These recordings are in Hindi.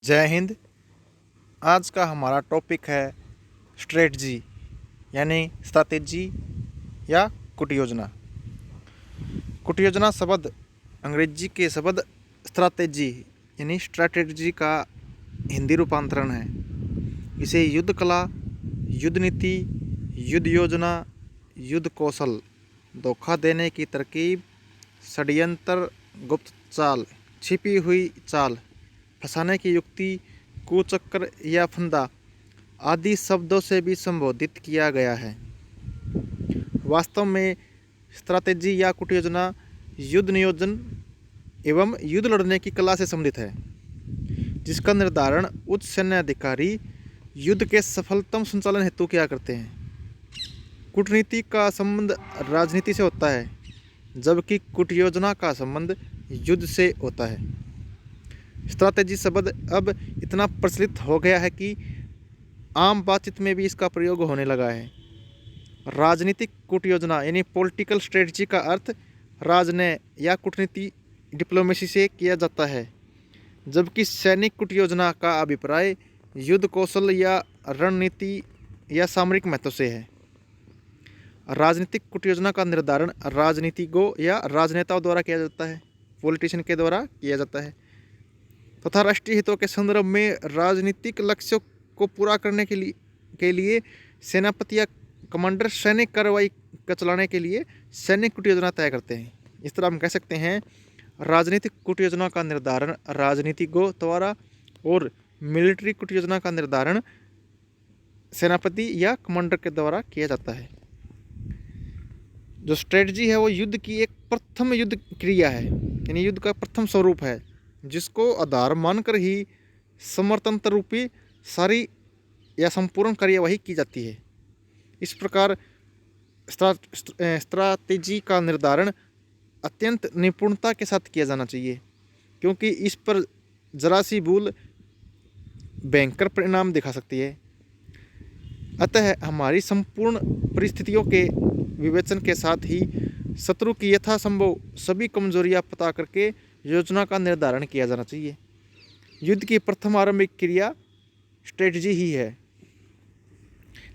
जय हिंद। आज का हमारा टॉपिक है स्ट्रेटजी यानी स्ट्रैटेजी या कुट योजना। कुट योजना शब्द अंग्रेजी के शब्द स्ट्रैटेजी यानी स्ट्रैटेजी का हिंदी रूपांतरण है। इसे युद्ध कला, युद्ध नीति, युद्ध योजना, युद्ध कौशल, धोखा देने की तरकीब, षड्यंत्र, गुप्त चाल, छिपी हुई चाल, फंसाने की युक्ति, कुचक्कर या फंदा आदि शब्दों से भी संबोधित किया गया है। वास्तव में स्ट्रैटेजी या कुट योजना युद्ध नियोजन एवं युद्ध लड़ने की कला से संबंधित है, जिसका निर्धारण उच्च सैन्य अधिकारी युद्ध के सफलतम संचालन हेतु किया करते हैं। कूटनीति का संबंध राजनीति से होता है, जबकि कुट योजना का संबंध युद्ध से होता है। स्ट्रैटेजी शब्द अब इतना प्रचलित हो गया है कि आम बातचीत में भी इसका प्रयोग होने लगा है। राजनीतिक कूट योजना यानी पॉलिटिकल स्ट्रेटजी का अर्थ राजनय या कूटनीति डिप्लोमेसी से किया जाता है, जबकि सैनिक कूट योजना का अभिप्राय युद्ध कौशल या रणनीति या सामरिक महत्व से है। राजनीतिक कूट योजना का निर्धारण राजनीतिज्ञों या राजनेताओं द्वारा किया जाता है, पॉलिटिशियन के द्वारा किया जाता है तथा राष्ट्रीय हितों के संदर्भ में राजनीतिक लक्ष्यों को पूरा करने के लिए सेनापति या कमांडर सैनिक कार्रवाई का चलाने के लिए सैनिक कूट योजना तय करते हैं। इस तरह हम कह सकते हैं राजनीतिक कूट योजना का निर्धारण राजनीतिज्ञों द्वारा और मिलिट्री कूट योजना का निर्धारण सेनापति या कमांडर के द्वारा किया जाता है। जो स्ट्रेटजी है वो युद्ध की एक प्रथम युद्ध क्रिया है, यानी युद्ध का प्रथम स्वरूप है, जिसको आधार मानकर ही समर्थनतर रूपी सारी या संपूर्ण कार्यवाही की जाती है। इस प्रकार स्ट्रैटेजी का निर्धारण अत्यंत निपुणता के साथ किया जाना चाहिए, क्योंकि इस पर जरा सी भूल भयंकर परिणाम दिखा सकती है। अतः हमारी संपूर्ण परिस्थितियों के विवेचन के साथ ही शत्रु की यथासंभव सभी कमजोरियां पता करके योजना का निर्धारण किया जाना चाहिए। युद्ध की प्रथम आरंभिक क्रिया स्ट्रेटजी ही है।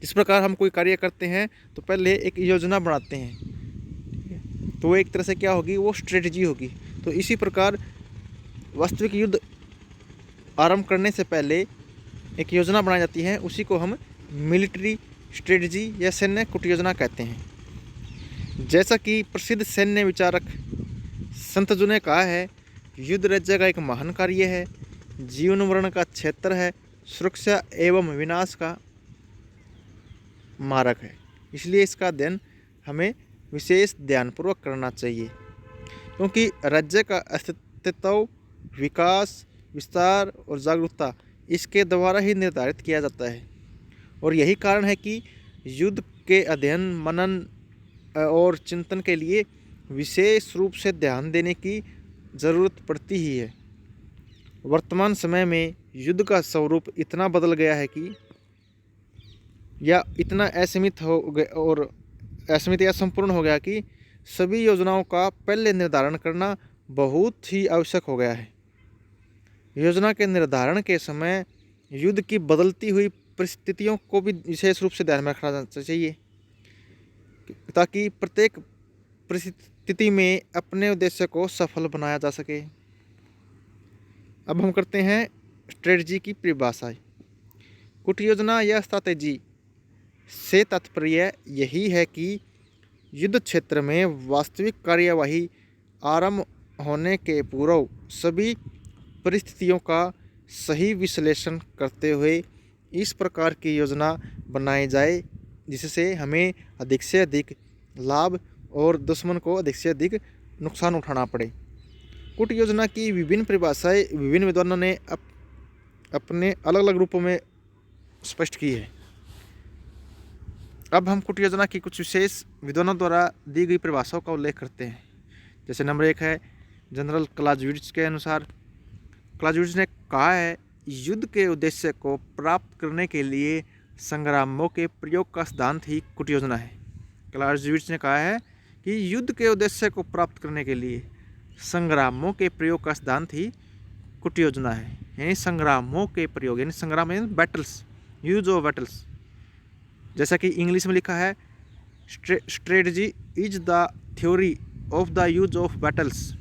इस प्रकार हम कोई कार्य करते हैं तो पहले एक योजना बनाते हैं, तो वो एक तरह से क्या होगी, वो स्ट्रेटजी होगी। तो इसी प्रकार वास्तविक युद्ध आरंभ करने से पहले एक योजना बनाई जाती है, उसी को हम मिलिट्री स्ट्रेटजी या सैन्य कूट योजना कहते हैं। जैसा कि प्रसिद्ध सैन्य विचारक संतजू ने कहा है, युद्ध राज्य का एक महान कार्य है, जीवन मरण का क्षेत्र है, सुरक्षा एवं विनाश का मारक है। इसलिए इसका अध्ययन हमें विशेष ध्यानपूर्वक करना चाहिए, क्योंकि राज्य का अस्तित्व, विकास, विस्तार और जागरूकता इसके द्वारा ही निर्धारित किया जाता है। और यही कारण है कि युद्ध के अध्ययन, मनन और चिंतन के लिए विशेष रूप से ध्यान देने की ज़रूरत पड़ती ही है। वर्तमान समय में युद्ध का स्वरूप इतना बदल गया है कि या इतना असीमित हो गया और असीमित या संपूर्ण हो गया कि सभी योजनाओं का पहले निर्धारण करना बहुत ही आवश्यक हो गया है। योजना के निर्धारण के समय युद्ध की बदलती हुई परिस्थितियों को भी विशेष रूप से ध्यान में रखना चाहिए, ताकि प्रत्येक परिस्थिति में अपने उद्देश्य को सफल बनाया जा सके। अब हम करते हैं स्ट्रेटजी की परिभाषा। कूट योजना या स्ट्रैटेजी से तात्पर्य यही है कि युद्ध क्षेत्र में वास्तविक कार्यवाही आरंभ होने के पूर्व सभी परिस्थितियों का सही विश्लेषण करते हुए इस प्रकार की योजना बनाई जाए जिससे हमें अधिक से अधिक लाभ और दुश्मन को अधिक से अधिक नुकसान उठाना पड़े। कूट योजना की विभिन्न परिभाषाएं विभिन्न विद्वानों ने अपने अलग अलग रूपों में स्पष्ट की है। अब हम कूट योजना की कुछ विशेष विद्वानों द्वारा दी गई परिभाषाओं का उल्लेख करते हैं। जैसे नंबर 1 है जनरल क्लाज़विट्ज़ के अनुसार। क्लाज़विट्ज़ ने कहा है, युद्ध के उद्देश्य को प्राप्त करने के लिए संग्रामों के प्रयोग का सिद्धांत ही कूट योजना है। क्लाज़विट्ज़ ने कहा है कि युद्ध के उद्देश्य को प्राप्त करने के लिए संग्रामों के प्रयोग का सिद्धांत ही कूट योजना है। यानी संग्रामों के प्रयोग, यानी संग्राम यानी बैटल्स, यूज ऑफ बैटल्स। जैसा कि इंग्लिश में लिखा है, strategy is the theory of the use of battles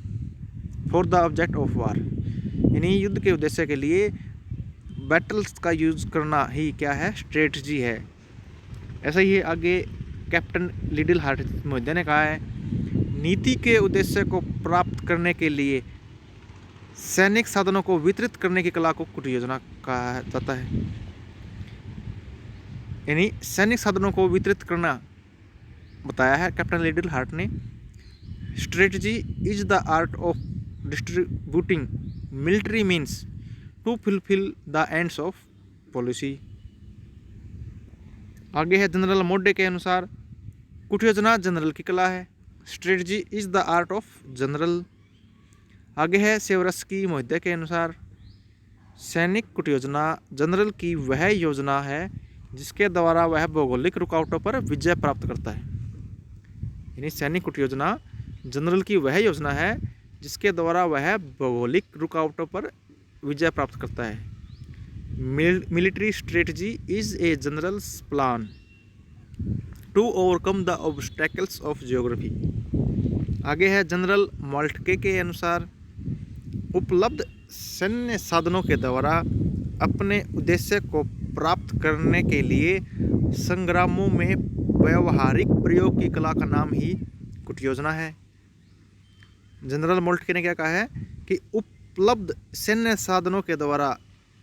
for the object of war, यानी युद्ध के उद्देश्य के लिए बैटल्स का यूज करना ही क्या है, स्ट्रेटजी है। ऐसा ही आगे कैप्टन लिटिल हार्ट महोदय ने कहा है, नीति के उद्देश्य को प्राप्त करने के लिए सैनिक साधनों को वितरित करने की कला को कुट योजना कहा जाता है। यानी सैनिक साधनों को वितरित करना बताया है कैप्टन लिटिल हार्ट ने। Strategy is the art of distributing military means to fulfil the ends of policy. आगे है जनरल मोडे के अनुसार, कुट योजना जनरल की कला है। Strategy is the art of general. आगे है सेवरस्की महोदय के अनुसार, सैनिक कुट योजना जनरल की वह योजना है जिसके द्वारा वह भौगोलिक रुकावटों पर विजय प्राप्त करता है। यानी सैनिक कुट योजना जनरल की वह योजना है जिसके द्वारा वह भौगोलिक रुकावटों पर विजय प्राप्त करता है। Military strategy is a general's plan to overcome the obstacles of geography. आगे है जनरल मॉल्टके के अनुसार, उपलब्ध सैन्य साधनों के द्वारा अपने उद्देश्य को प्राप्त करने के लिए संग्रामों में व्यवहारिक प्रयोग की कला का नाम ही कुट योजना है। जनरल मोल्टके ने क्या कहा है कि उपलब्ध सैन्य साधनों के द्वारा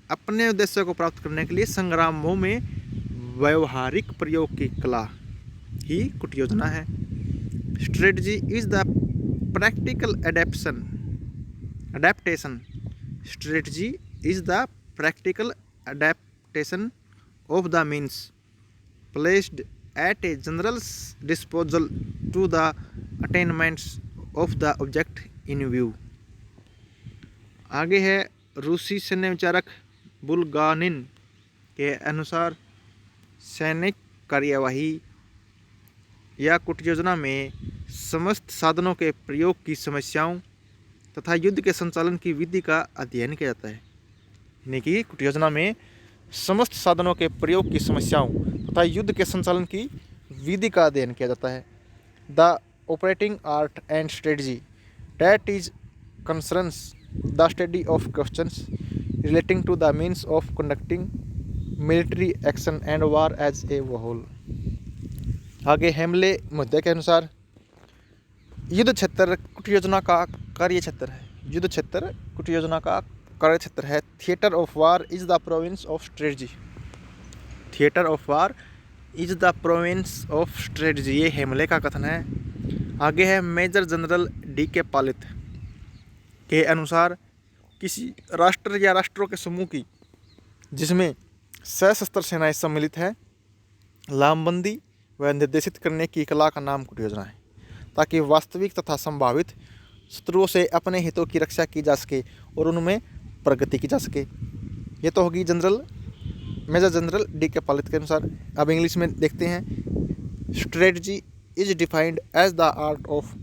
अपने उद्देश्य को प्राप्त करने के लिए संग्रामों में व्यवहारिक प्रयोग की कला ही कुट योजना है। Strategy is the practical adaptation. Strategy is the practical adaptation of the means placed at a general's disposal to the attainments of the object in view. आगे है रूसी सैन्य विचारक बुल्गानिन के अनुसार, सैनिक कार्यवाही या कुट योजना में समस्त साधनों के प्रयोग की समस्याओं तथा युद्ध के संचालन की विधि का अध्ययन किया जाता है। यानी कि कुट योजना में समस्त साधनों के प्रयोग की समस्याओं तथा युद्ध के संचालन की विधि का अध्ययन किया जाता है। The operating art and strategy that is concerns the study of questions relating to the means of conducting military action and war as a whole. आगे हेमले मुद्दे के अनुसार, युद्ध क्षेत्र कुट योजना का कार्य क्षेत्र है। युद्ध क्षेत्र कुट योजना का कार्य क्षेत्र है। Theatre of war is the province of strategy. Theatre of war is the province of strategy, ये हेमले का कथन है। आगे है मेजर जनरल डी के पालित के अनुसार, किसी राष्ट्र या राष्ट्रों के समूह की जिसमें सशस्त्र सेनाएं सम्मिलित है, लामबंदी व निर्देशित करने की कला का नाम कुट योजना है, ताकि वास्तविक तथा संभावित शत्रुओं से अपने हितों की रक्षा की जा सके और उनमें प्रगति की जा सके। ये तो होगी मेजर जनरल डी के पालित के अनुसार। अब इंग्लिश में देखते हैं। Strategy is defined as the art of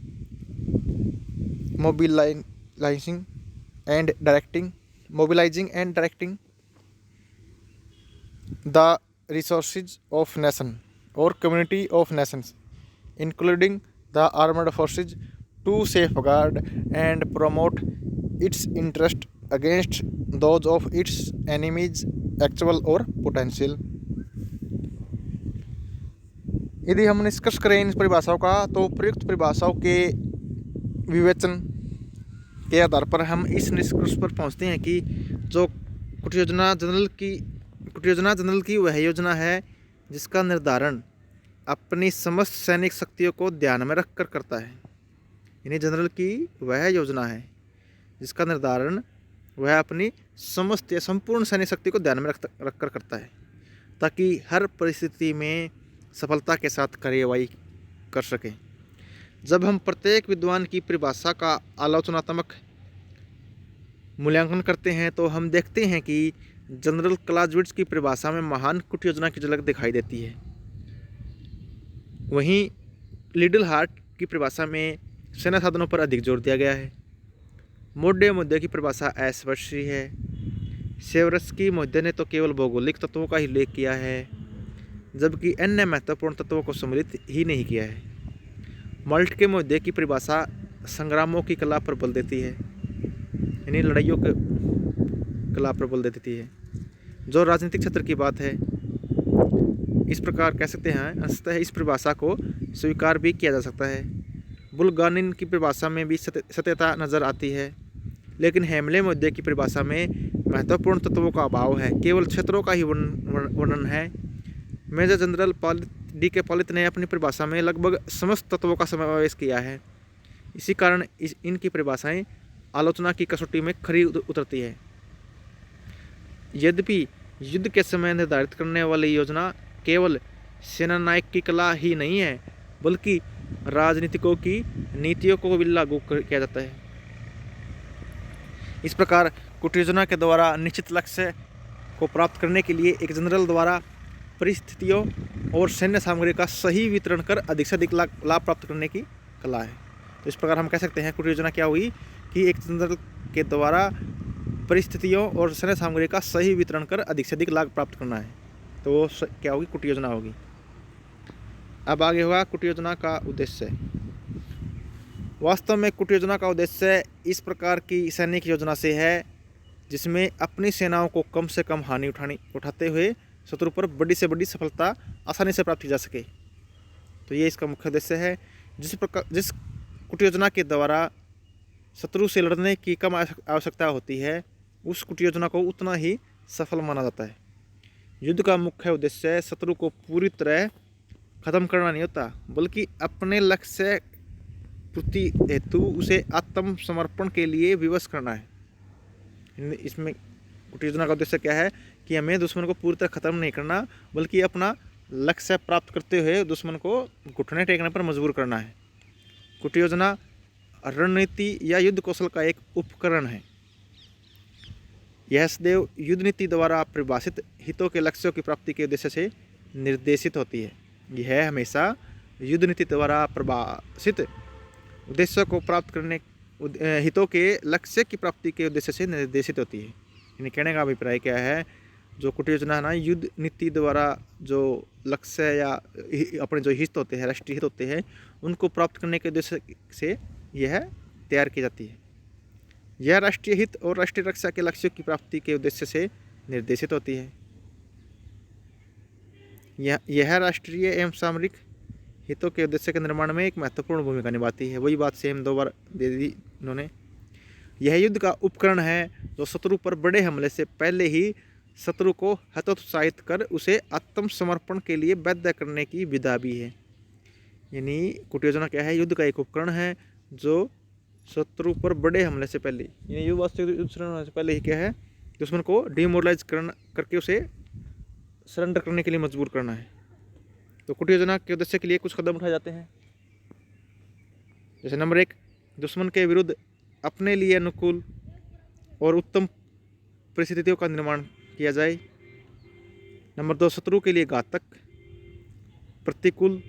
mobilising and directing the resources of nation और community of nations including the armed forces to safeguard and promote its interest against those of its enemies actual or potential। यदि हम निष्कर्ष करें इन परिभाषाओं का, तो प्रयुक्त परिभाषाओं के विवेचन के आधार पर हम इस निष्कर्ष पर पहुंचते हैं कि जो कुट योजना जनरल की वह योजना है जिसका निर्धारण अपनी समस्त सैनिक शक्तियों को ध्यान में रखकर करता है। यानी जनरल की वह योजना है जिसका निर्धारण वह अपनी समस्त या संपूर्ण सैनिक शक्ति को ध्यान में रखकर करता है, ताकि हर परिस्थिति में सफलता के साथ कार्यवाही कर सकें। जब हम प्रत्येक विद्वान की परिभाषा का आलोचनात्मक मूल्यांकन करते हैं तो हम देखते हैं कि जनरल क्लाज़विट्ज़ की परिभाषा में महान कुट योजना की झलक दिखाई देती है। वहीं लिटिल हार्ट की परिभाषा में सेना साधनों पर अधिक जोर दिया गया है। मोडे मुद्दे की परिभाषा अस्पष्ट है। सेवरस्की मोहिते ने तो केवल भौगोलिक तत्वों का ही उल्लेख किया है, जबकि अन्य महत्वपूर्ण तत्वों को सम्मिलित ही नहीं किया है। मल्ट के मोहिते की परिभाषा संग्रामों की कला पर बल देती है, यानी लड़ाइयों के कला पर बल देती है, जो राजनीतिक क्षेत्र की बात है। इस प्रकार कह सकते हैं अंततः इस परिभाषा को स्वीकार भी किया जा सकता है। बुल्गानिन की परिभाषा में भी सत्यता नजर आती है, लेकिन हेमले मुद्दे की परिभाषा में महत्वपूर्ण तत्वों का अभाव है, केवल क्षेत्रों का ही वर्णन है। Major general DK. पालित ने अपनी परिभाषा में लगभग समस्त तत्वों का समावेश किया है। इसी कारण इनकी परिभाषाएं आलोचना की कसौटी में खरी उतरती है। यद्यपि युद्ध के समय निर्धारित करने वाली योजना केवल सेनानायक की कला ही नहीं है, बल्कि राजनीतिकों की नीतियों को भी लागू किया जाता है। इस प्रकार कुट योजना के द्वारा निश्चित लक्ष्य को प्राप्त करने के लिए एक जनरल द्वारा परिस्थितियों और सैन्य सामग्री का सही वितरण कर अधिक से अधिक लाभ प्राप्त करने की कला है। तो इस प्रकार हम कह सकते हैं कुट योजना क्या हुई कि एक जनरल के द्वारा परिस्थितियों और सैन्य सामग्री का सही वितरण कर अधिक से अधिक लाभ प्राप्त करना है। तो वो क्या होगी? कुट योजना होगी। अब आगे होगा कुट योजना का उद्देश्य। वास्तव में कुट योजना का उद्देश्य इस प्रकार की सैनिक योजना से है जिसमें अपनी सेनाओं को कम से कम हानि उठाते हुए शत्रु पर बड़ी से बड़ी सफलता आसानी से प्राप्त की जा सके। तो ये इसका मुख्य उद्देश्य है। जिस कुट योजना के द्वारा शत्रु से लड़ने की कम आवश्यकता होती है, उस कुट योजना को उतना ही सफल माना जाता है। युद्ध का मुख्य उद्देश्य शत्रु को पूरी तरह खत्म करना नहीं होता, बल्कि अपने लक्ष्य पूर्ति हेतु उसे आत्मसमर्पण के लिए विवश करना है। इसमें कुट योजना का उद्देश्य क्या है कि हमें दुश्मन को पूरी तरह खत्म नहीं करना, बल्कि अपना लक्ष्य प्राप्त करते हुए दुश्मन को घुटने टेकने पर मजबूर करना है। कुट योजना रणनीति या युद्ध कौशल का एक उपकरण है। यह सदैव युद्ध नीति द्वारा परिभाषित हितों के लक्ष्यों की प्राप्ति के उद्देश्य से निर्देशित होती है। यह हमेशा युद्ध नीति द्वारा परिभाषित उद्देश्यों को प्राप्त करने हितों के लक्ष्य की प्राप्ति के उद्देश्य से निर्देशित होती है। यानी कहने का अभिप्राय क्या है, जो कुट योजना है ना, युद्ध नीति द्वारा जो लक्ष्य या अपने जो हित होते हैं, राष्ट्रीय हित होते हैं, उनको प्राप्त करने के उद्देश्य से यह तैयार की जाती है। यह राष्ट्रीय हित और राष्ट्रीय रक्षा के लक्ष्यों की प्राप्ति के उद्देश्य से निर्देशित होती है। यह राष्ट्रीय एवं सामरिक हितों के उद्देश्य के निर्माण में एक महत्वपूर्ण भूमिका निभाती है। वही बात सेम दो बार दे दी इन्होंने। यह युद्ध का उपकरण है जो शत्रु पर बड़े हमले से पहले ही शत्रु को हतोत्साहित कर उसे आत्मसमर्पण के लिए बाध्य करने की विधा भी है। यानी कुट योजना क्या है? युद्ध का एक उपकरण है जो शत्रु पर बड़े हमले से पहले, यानी युद्ध वास्तविक युद्ध शुरू होने से पहले ही क्या है, दुश्मन को डिमोरलाइज करके उसे सरेंडर करने के लिए मजबूर करना है। तो कुट योजना के उद्देश्य के लिए कुछ कदम उठाए जाते हैं। जैसे नंबर 1, दुश्मन के विरुद्ध अपने लिए अनुकूल और उत्तम परिस्थितियों का निर्माण किया जाए। नंबर 2, शत्रु के लिए घातक, प्रतिकूल,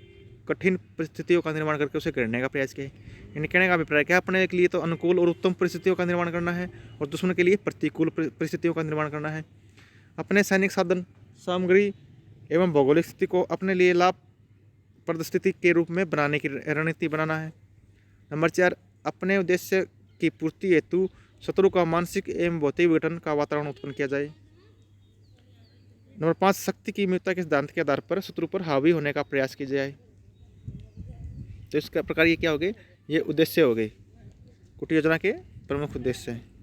कठिन परिस्थितियों का निर्माण करके उसे घेरने का प्रयास किया। यानी कहने का अभिप्राय क्या है, अपने के लिए तो अनुकूल और उत्तम परिस्थितियों का निर्माण करना है और दुश्मन के लिए प्रतिकूल परिस्थितियों का निर्माण करना है। अपने सैनिक साधन सामग्री एवं भौगोलिक स्थिति को अपने लिए लाभप्रद स्थिति के रूप में बनाने की रणनीति बनाना है। नंबर 4, अपने उद्देश्य की पूर्ति हेतु शत्रु का मानसिक एवं भौतिक विघटन का वातावरण उत्पन्न किया जाए। नंबर 5, शक्ति की मीतता के सिद्धांत के आधार पर शत्रु पर हावी होने का प्रयास किया जाए। तो इसका प्रकार ये क्या हो गए? ये उद्देश्य हो गए, कुट योजना के प्रमुख उद्देश्य हैं।